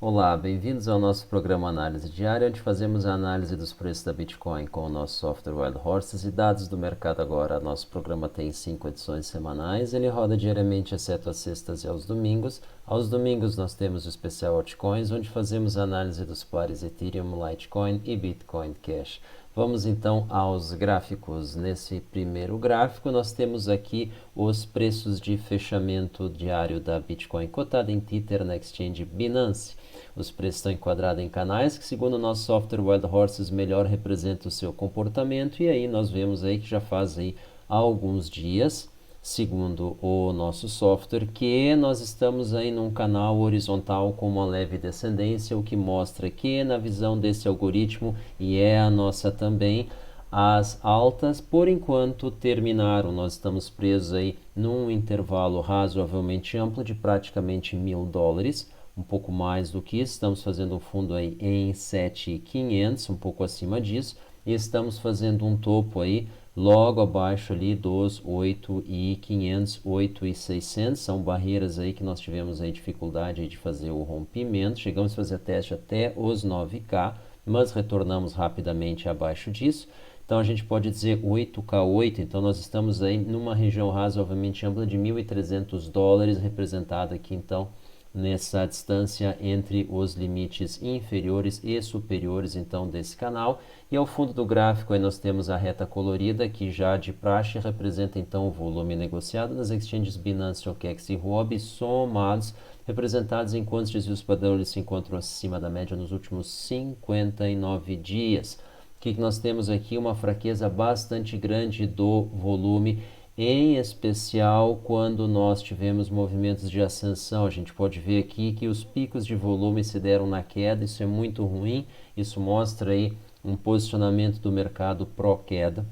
Olá, bem-vindos ao nosso programa Análise Diária, onde fazemos a análise dos preços da Bitcoin com o nosso software Wild Horses e dados do mercado agora. Nosso programa tem 5 edições semanais, ele roda diariamente, exceto às sextas e aos domingos. Aos domingos nós temos o especial Altcoins, onde fazemos a análise dos pares Ethereum, Litecoin e Bitcoin Cash. Vamos então aos gráficos. Nesse primeiro gráfico, nós temos aqui os preços de fechamento diário da Bitcoin cotada em Tether na exchange Binance. Os preços estão enquadrados em canais que, segundo o nosso software Wild Horses, melhor representam o seu comportamento. E aí nós vemos aí que já faz aí alguns dias, segundo o nosso software, que nós estamos aí num canal horizontal com uma leve descendência, o que mostra que na visão desse algoritmo, e é a nossa também, as altas por enquanto terminaram. Nós estamos presos aí num intervalo razoavelmente amplo de praticamente $1.000, um pouco mais do que isso. Estamos fazendo um fundo aí em 7.500, um pouco acima disso, e estamos fazendo um topo aí logo abaixo ali dos 8.500, 8.600, são barreiras aí que nós tivemos aí dificuldade aí de fazer o rompimento. Chegamos a fazer teste até os 9K, mas retornamos rapidamente abaixo disso. Então a gente pode dizer 8K8, então nós estamos aí numa região razoavelmente ampla de $1.300, representada aqui então nessa distância entre os limites inferiores e superiores então desse canal. E ao fundo do gráfico aí nós temos a reta colorida, que já de praxe representa então o volume negociado nas exchanges Binance, OKEx e Huobi somados, representados em quantos desvios padrão eles se encontram acima da média nos últimos 59 dias. O que nós temos aqui? Uma fraqueza bastante grande do volume, em especial quando nós tivemos movimentos de ascensão. A gente pode ver aqui que os picos de volume se deram na queda, isso é muito ruim, isso mostra aí um posicionamento do mercado pró-queda.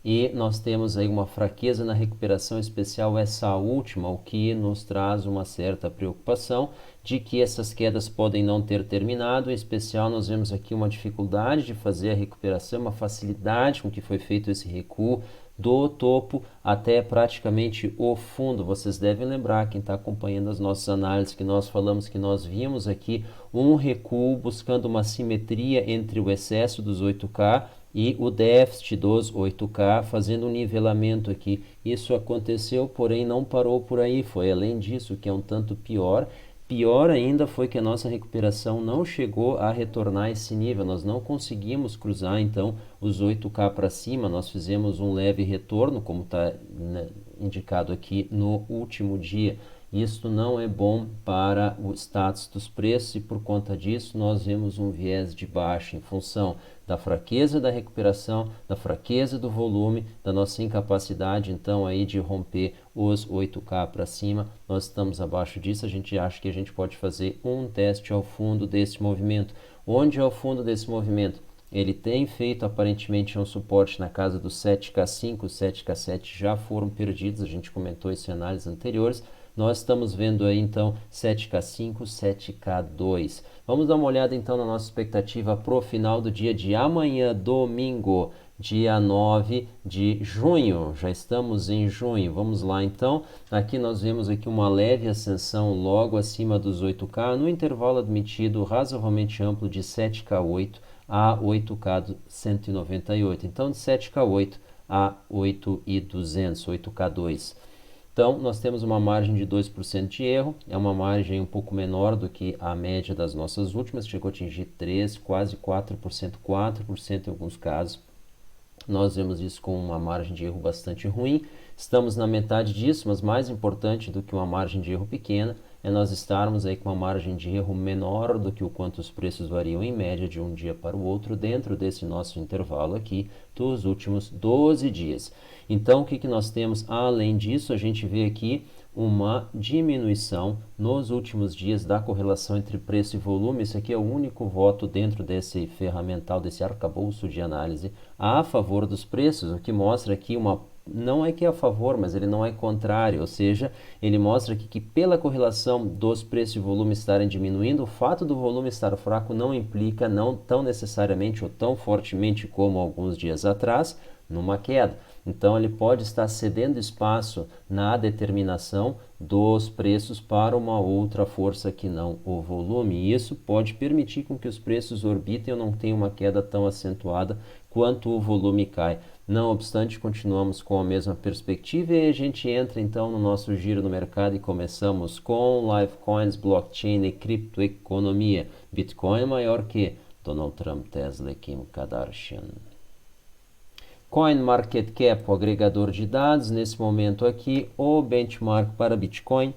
E nós temos aí uma fraqueza na recuperação, especial essa última, o que nos traz uma certa preocupação de que essas quedas podem não ter terminado. Em especial, nós vemos aqui uma dificuldade de fazer a recuperação, uma facilidade com que foi feito esse recuo do topo até praticamente o fundo. Vocês devem lembrar, quem está acompanhando as nossas análises, que nós falamos que nós vimos aqui um recuo buscando uma simetria entre o excesso dos 8K e o déficit dos 8K, fazendo um nivelamento aqui. Isso aconteceu, porém não parou por aí, foi além disso, que é um tanto pior. Pior ainda foi que a nossa recuperação não chegou a retornar a esse nível, nós não conseguimos cruzar então os 8K para cima, nós fizemos um leve retorno, como está, né, indicado aqui no último dia. Isto não é bom para o status dos preços e por conta disso nós vemos um viés de baixa em função da fraqueza da recuperação, da fraqueza do volume, da nossa incapacidade então aí de romper os 8K para cima. Nós estamos abaixo disso, a gente acha que a gente pode fazer um teste ao fundo desse movimento. Onde é o fundo desse movimento? Ele tem feito aparentemente um suporte na casa dos 7K5, 7K7 já foram perdidos, a gente comentou isso em análises anteriores. Nós estamos vendo aí então 7K5, 7K2. Vamos dar uma olhada então na nossa expectativa para o final do dia de amanhã, domingo, dia 9 de junho. Já estamos em junho. Vamos lá então. Aqui nós vemos aqui uma leve ascensão logo acima dos 8K, no intervalo admitido razoavelmente amplo de 7K8 a 8K198. Então de 7K8 a 8.200, 8K2. Então, nós temos uma margem de 2% de erro, é uma margem um pouco menor do que a média das nossas últimas, chegou a atingir 3%, quase 4%, 4% em alguns casos. Nós vemos isso com uma margem de erro bastante ruim. Estamos na metade disso, mas mais importante do que uma margem de erro pequena é nós estarmos aí com uma margem de erro menor do que o quanto os preços variam em média de um dia para o outro dentro desse nosso intervalo aqui dos últimos 12 dias. Então, o que nós temos além disso? A gente vê aqui uma diminuição nos últimos dias da correlação entre preço e volume. Esse aqui é o único voto dentro desse ferramental, desse arcabouço de análise a favor dos preços, o que mostra aqui uma, não é que é a favor, mas ele não é contrário, ou seja, ele mostra aqui que pela correlação dos preços e volume estarem diminuindo, o fato do volume estar fraco não implica, não tão necessariamente ou tão fortemente como alguns dias atrás, numa queda. então ele pode estar cedendo espaço na determinação dos preços para uma outra força que não o volume, e isso pode permitir com que os preços orbitem ou não tenham uma queda tão acentuada quanto o volume cai. Não obstante, continuamos com a mesma perspectiva e a gente entra então no nosso giro no mercado e começamos com Litecoins, blockchain e criptoeconomia. Bitcoin é maior que Donald Trump, Tesla e Kim Kardashian. CoinMarketCap, o agregador de dados, nesse momento aqui, o benchmark para Bitcoin,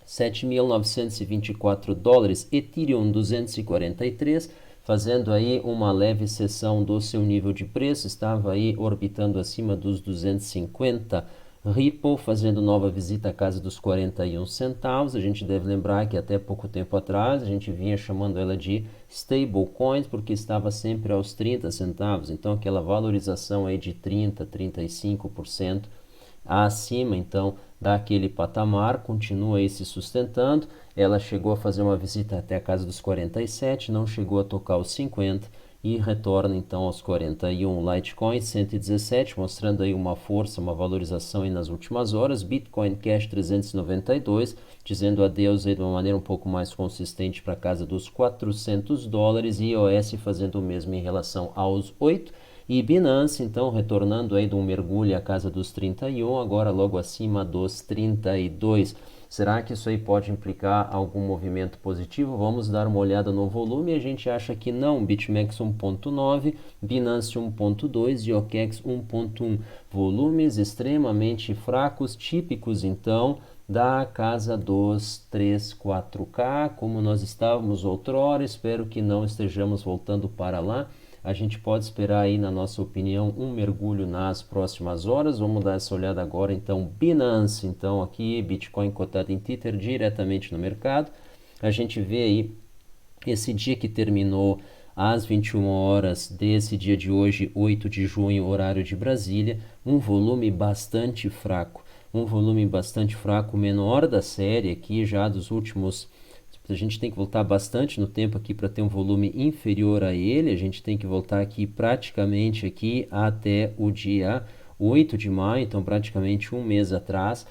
7.924 dólares, Ethereum 243, fazendo aí uma leve seção do seu nível de preço, estava aí orbitando acima dos 250. Ripple fazendo nova visita à casa dos 41 centavos. A gente deve lembrar que até pouco tempo atrás a gente vinha chamando ela de stablecoins porque estava sempre aos 30 centavos. Então aquela valorização aí de 30, 35% acima então daquele patamar, continua aí se sustentando. Ela chegou a fazer uma visita até a casa dos 47, não chegou a tocar os 50 e retorna então aos 41. Litecoin 117, mostrando aí uma força, uma valorização aí nas últimas horas. Bitcoin Cash 392, dizendo adeus aí de uma maneira um pouco mais consistente para a casa dos 400 dólares. E iOS fazendo o mesmo em relação aos 8. E Binance, então, retornando aí de um mergulho à casa dos 31, agora logo acima dos 32. Será que isso aí pode implicar algum movimento positivo? Vamos dar uma olhada no volume. A gente acha que não. BitMEX 1.9, Binance 1.2 e OKEX 1.1. Volumes extremamente fracos, típicos então da casa dos 3, 4K, como nós estávamos outrora. Espero que não estejamos voltando para lá. A gente pode esperar aí, na nossa opinião, um mergulho nas próximas horas. Vamos dar essa olhada agora, então, Binance. Então, aqui, Bitcoin cotado em Tether diretamente no mercado. A gente vê aí esse dia que terminou às 21 horas desse dia de hoje, 8 de junho, horário de Brasília, um volume bastante fraco. Um volume bastante fraco, menor da série aqui, já dos últimos. A gente tem que voltar bastante no tempo aqui para ter um volume inferior a ele. A gente tem que voltar aqui praticamente aqui até o dia 8 de maio, então praticamente um mês atrás,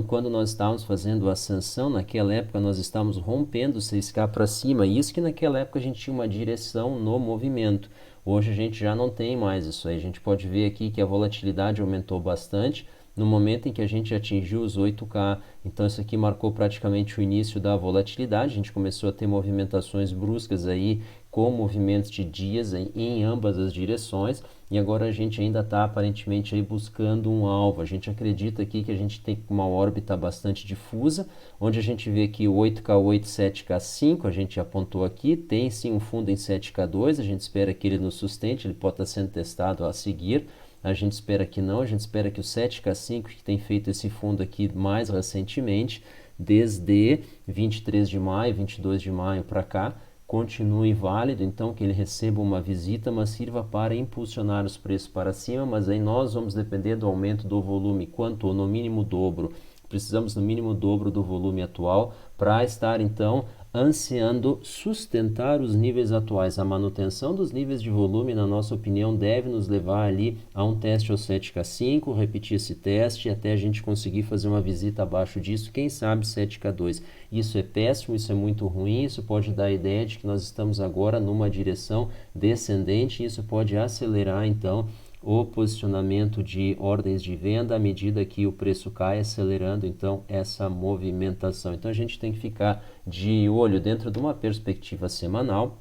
quando nós estávamos fazendo a ascensão. Naquela época nós estávamos rompendo o 6K para cima, isso que naquela época a gente tinha uma direção no movimento. Hoje a gente já não tem mais isso aí. A gente pode ver aqui que a volatilidade aumentou bastante no momento em que a gente atingiu os 8K. Então isso aqui marcou praticamente o início da volatilidade. A gente começou a ter movimentações bruscas aí, com movimentos de dias em ambas as direções, e agora a gente ainda está aparentemente aí buscando um alvo. A gente acredita aqui que a gente tem uma órbita bastante difusa, onde a gente vê aqui o 8K8, 7K5, a gente apontou aqui, tem sim um fundo em 7K2, a gente espera que ele nos sustente, ele pode estar sendo testado a seguir. A gente espera que não, a gente espera que o 7K5, que tem feito esse fundo aqui mais recentemente, desde 23 de maio, 22 de maio para cá, continue válido, então que ele receba uma visita, mas sirva para impulsionar os preços para cima. Mas aí nós vamos depender do aumento do volume, quanto no mínimo dobro. Precisamos no mínimo dobro do volume atual para estar então ansiando sustentar os níveis atuais. A manutenção dos níveis de volume, na nossa opinião, deve nos levar ali a um teste ao 7K5, repetir esse teste até a gente conseguir fazer uma visita abaixo disso, quem sabe 7K2. Isso é péssimo, isso é muito ruim, isso pode dar a ideia de que nós estamos agora numa direção descendente, e isso pode acelerar então o posicionamento de ordens de venda à medida que o preço cai, acelerando então essa movimentação. Então a gente tem que ficar de olho dentro de uma perspectiva semanal.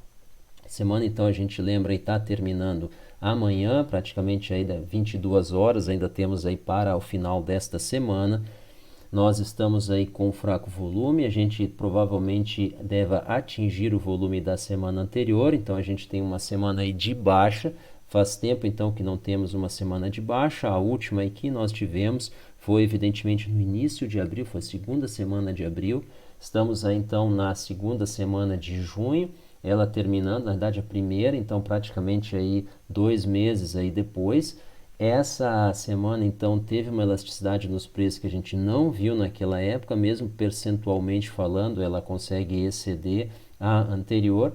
Semana então a gente lembra e está terminando amanhã, praticamente ainda 22 horas, ainda temos aí para o final desta semana. Nós estamos aí com fraco volume, a gente provavelmente deve atingir o volume da semana anterior, então a gente tem uma semana aí de baixa. Faz tempo então que não temos uma semana de baixa. A última aí que nós tivemos foi evidentemente no início de abril, foi a segunda semana de abril. Estamos aí então na segunda semana de junho, ela terminando, na verdade a primeira, então praticamente aí 2 meses aí depois. Essa semana então teve uma elasticidade nos preços que a gente não viu naquela época, mesmo percentualmente falando, ela consegue exceder a anterior.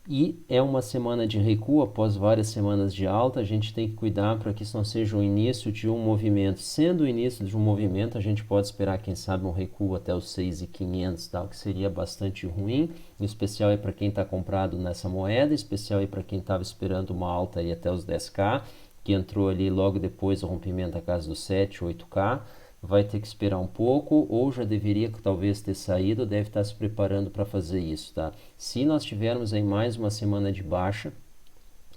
E é uma semana de recuo após várias semanas de alta. A gente tem que cuidar para que isso não seja o início de um movimento. Sendo o início de um movimento, a gente pode esperar, quem sabe, um recuo até os 6.500, tá? O que seria bastante ruim. Em especial é para quem está comprado nessa moeda, em especial é para quem estava esperando uma alta aí até os 10K, que entrou ali logo depois do rompimento da casa dos 7, 8K. Vai ter que esperar um pouco, ou já deveria talvez ter saído, deve estar se preparando para fazer isso, tá? Se nós tivermos aí mais uma semana de baixa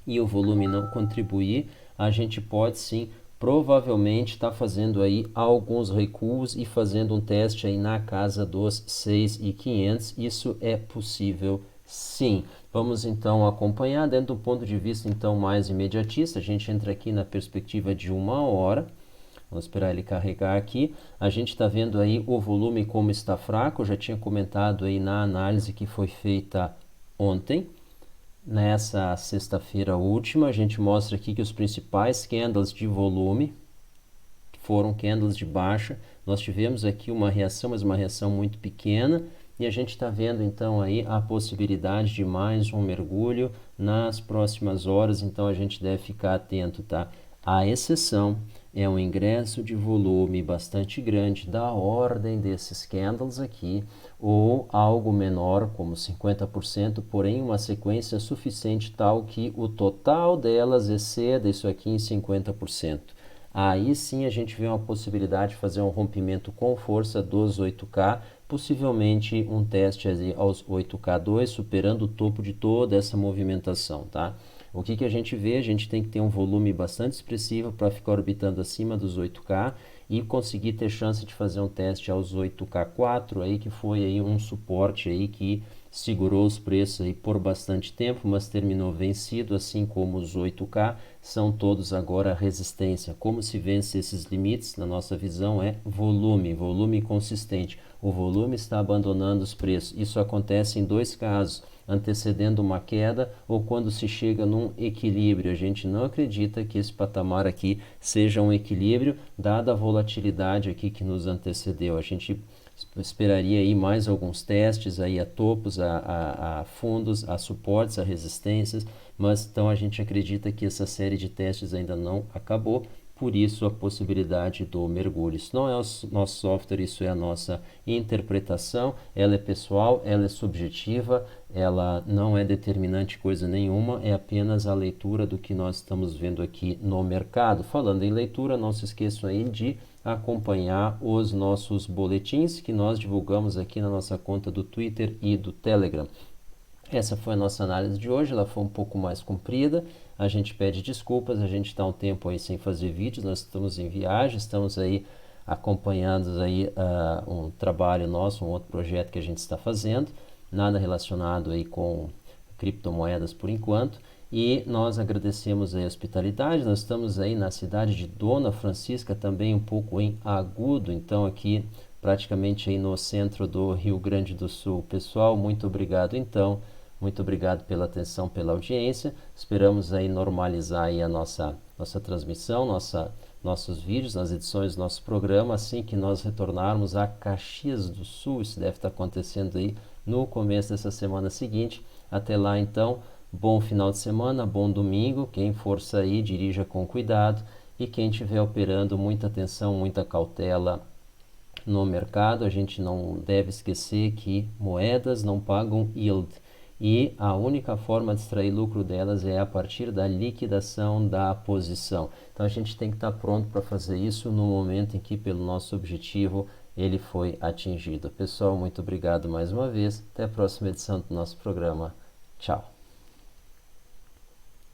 e o volume não contribuir, a gente pode sim, provavelmente estar fazendo aí alguns recuos e fazendo um teste aí na casa dos 6.500. Isso é possível sim. Vamos então acompanhar dentro do ponto de vista então mais imediatista. A gente entra aqui na perspectiva de 1 hora. Vamos esperar ele carregar aqui. A gente está vendo aí o volume como está fraco. Eu já tinha comentado aí na análise que foi feita ontem. Nessa sexta-feira última, a gente mostra aqui que os principais candles de volume foram candles de baixa. Nós tivemos aqui uma reação, mas uma reação muito pequena. E a gente está vendo então aí a possibilidade de mais um mergulho nas próximas horas. Então a gente deve ficar atento, tá? A exceção é um ingresso de volume bastante grande da ordem desses candles aqui, ou algo menor, como 50%, porém uma sequência suficiente tal que o total delas exceda isso aqui em 50%. Aí sim a gente vê uma possibilidade de fazer um rompimento com força dos 8K, possivelmente um teste aos 8K2, superando o topo de toda essa movimentação, tá? O que a gente vê? A gente tem que ter um volume bastante expressivo para ficar orbitando acima dos 8K e conseguir ter chance de fazer um teste aos 8K4 aí, que foi aí um suporte aí que segurou os preços aí por bastante tempo, mas terminou vencido, assim como os 8K são todos agora resistência. Como se vence esses limites? Na nossa visão é volume consistente. O volume está abandonando os preços. Isso acontece em dois casos: antecedendo uma queda ou quando se chega num equilíbrio. A gente não acredita que esse patamar aqui seja um equilíbrio, dada a volatilidade aqui que nos antecedeu. A gente esperaria aí mais alguns testes aí a topos, a fundos, a suportes, a resistências, mas então a gente acredita que essa série de testes ainda não acabou. Por isso a possibilidade do mergulho. Isso não é o nosso software, isso é a nossa interpretação. Ela é pessoal, ela é subjetiva, ela não é determinante coisa nenhuma, é apenas a leitura do que nós estamos vendo aqui no mercado. Falando em leitura, não se esqueçam aí de acompanhar os nossos boletins que nós divulgamos aqui na nossa conta do Twitter e do Telegram. Essa foi a nossa análise de hoje, ela foi um pouco mais comprida, a gente pede desculpas, a gente está um tempo aí sem fazer vídeos, nós estamos em viagem, estamos aí acompanhando aí um trabalho nosso, um outro projeto que a gente está fazendo, nada relacionado aí com criptomoedas por enquanto, e nós agradecemos a hospitalidade. Nós estamos aí na cidade de Dona Francisca, também um pouco em Agudo, então aqui praticamente aí no centro do Rio Grande do Sul. Pessoal, muito obrigado então. Muito obrigado pela atenção, pela audiência. Esperamos aí normalizar aí a nossa transmissão, nossos vídeos, nas edições do nosso programa, assim que nós retornarmos a Caxias do Sul. Isso deve estar acontecendo aí no começo dessa semana seguinte. Até lá, então, bom final de semana, bom domingo. Quem for sair, dirija com cuidado. E quem estiver operando, muita atenção, muita cautela no mercado. A gente não deve esquecer que moedas não pagam yield. E a única forma de extrair lucro delas é a partir da liquidação da posição. Então a gente tem que estar pronto para fazer isso no momento em que, pelo nosso objetivo, ele foi atingido. Pessoal, muito obrigado mais uma vez. Até a próxima edição do nosso programa. Tchau.